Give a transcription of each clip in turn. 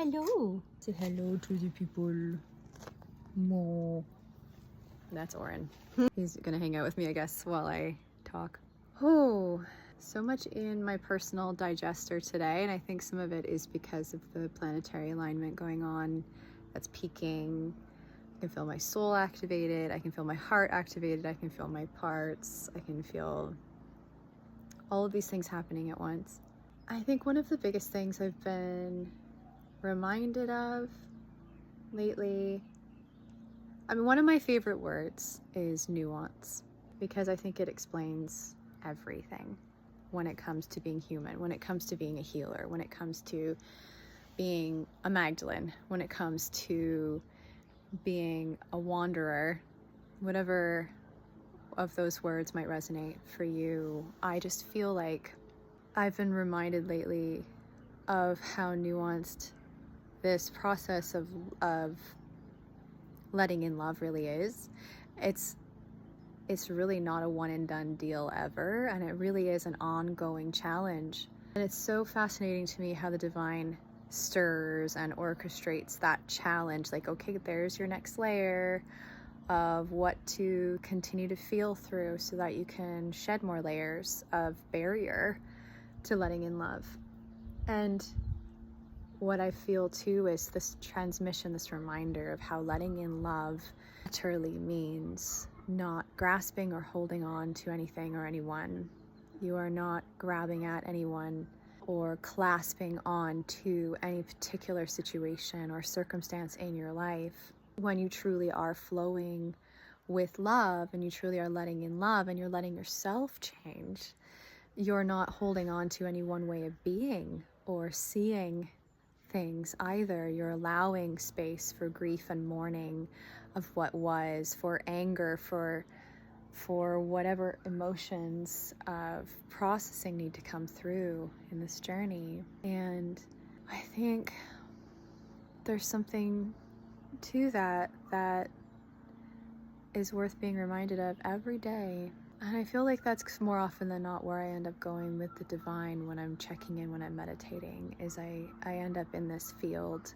Hello. Say hello to the people. Mo. That's Oren. He's gonna hang out with me, I guess, while I talk. Oh, so much in my personal digester today, and I think some of it is because of the planetary alignment going on that's peaking. I can feel my soul activated, I can feel my heart activated, I can feel my parts, I can feel all of these things happening at once. I think one of the biggest things I've been reminded of lately, one of my favorite words is nuance, because I think it explains everything when it comes to being human, when it comes to being a healer, when it comes to being a Magdalene, when it comes to being a wanderer, whatever of those words might resonate for you. I just feel like I've been reminded lately of how nuanced this process of letting in love really is. It's really not a one and done deal ever, and it really is an ongoing challenge. And it's so fascinating to me how the divine stirs and orchestrates that challenge. Like, okay, there's your next layer of what to continue to feel through so that you can shed more layers of barrier to letting in love. And what I feel too is this transmission, this reminder of how letting in love literally means not grasping or holding on to anything or anyone. You are not grabbing at anyone or clasping on to any particular situation or circumstance in your life. When you truly are flowing with love and you truly are letting in love and you're letting yourself change, you're not holding on to any one way of being or seeing things either. You're allowing space for grief and mourning of what was, for anger, for whatever emotions of processing need to come through in this journey. And I think there's something to that is worth being reminded of every day. And I feel like that's more often than not where I end up going with the divine when I'm checking in, when I'm meditating, is I end up in this field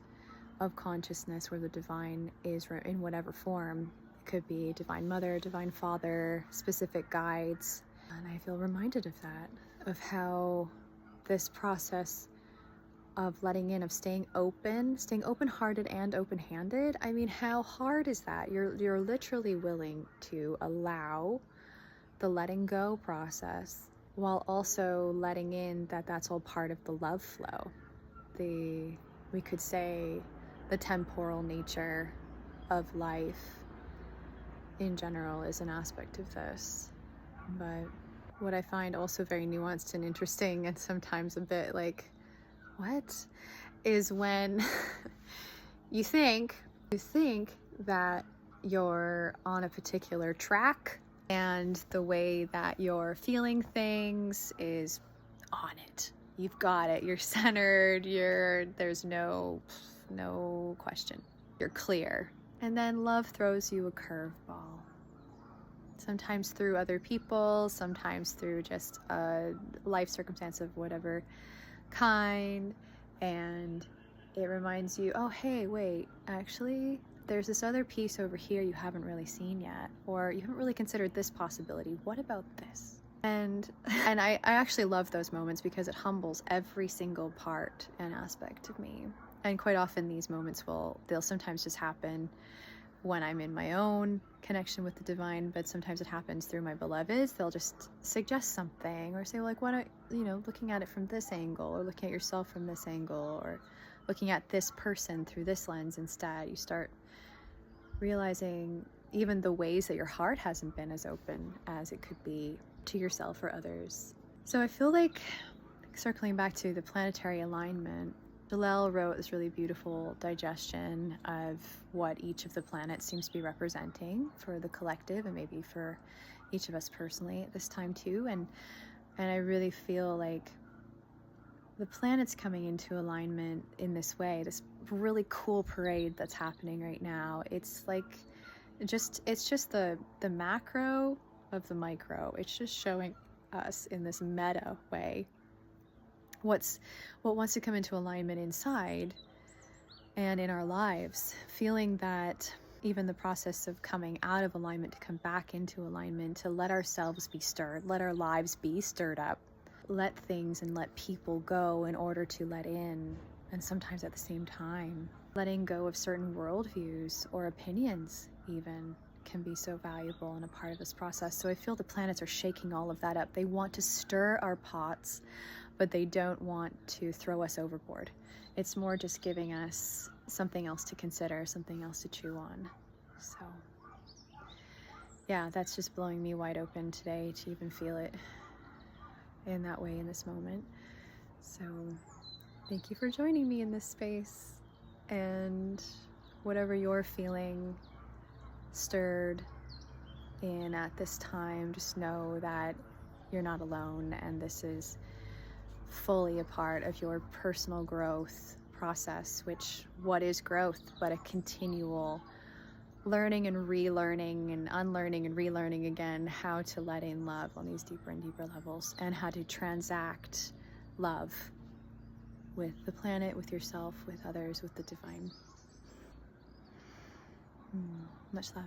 of consciousness where the divine is in whatever form. It could be divine mother, divine father, specific guides. And I feel reminded of that, of how this process of letting in, of staying open-hearted and open-handed. I mean, how hard is that? You're literally willing to allow the letting go process while also letting in that that's all part of the love flow. We could say the temporal nature of life in general is an aspect of this. But what I find also very nuanced and interesting, and sometimes a bit like, what, is when you think that you're on a particular track and the way that you're feeling things is on it. You've got it. You're centered. There's no question. You're clear. And then love throws you a curveball. Sometimes through other people, sometimes through just a life circumstance of whatever kind, and it reminds you, oh hey, wait, actually there's this other piece over here you haven't really seen yet, or you haven't really considered this possibility. What about this? And I actually love those moments because it humbles every single part and aspect of me. And quite often these moments they'll sometimes just happen when I'm in my own connection with the divine, but sometimes it happens through my beloveds. They'll just suggest something or say, like, why don't, looking at it from this angle, or looking at yourself from this angle, or looking at this person through this lens instead. You start realizing even the ways that your heart hasn't been as open as it could be to yourself or others. So I feel like, circling back to the planetary alignment, Jalel wrote this really beautiful digestion of what each of the planets seems to be representing for the collective, and maybe for each of us personally at this time too. And I really feel like the planets coming into alignment in this way, this really cool parade that's happening right now. It's like it's just the macro of the micro. It's just showing us in this meta way what wants to come into alignment inside, and in our lives, feeling that even the process of coming out of alignment to come back into alignment, to let ourselves be stirred, let our lives be stirred up, let things and let people go in order to let in, and sometimes at the same time, letting go of certain worldviews or opinions even can be so valuable and a part of this process. So I feel the planets are shaking all of that up. They want to stir our pots, but they don't want to throw us overboard. It's more just giving us something else to consider, something else to chew on. So yeah, that's just blowing me wide open today to even feel it in that way in this moment. So thank you for joining me in this space, and whatever you're feeling stirred in at this time, just know that you're not alone, and this is fully a part of your personal growth process, which what is growth but a continual learning and relearning and unlearning and relearning again how to let in love on these deeper and deeper levels, and how to transact love with the planet, with yourself, with others, with the divine. Much love.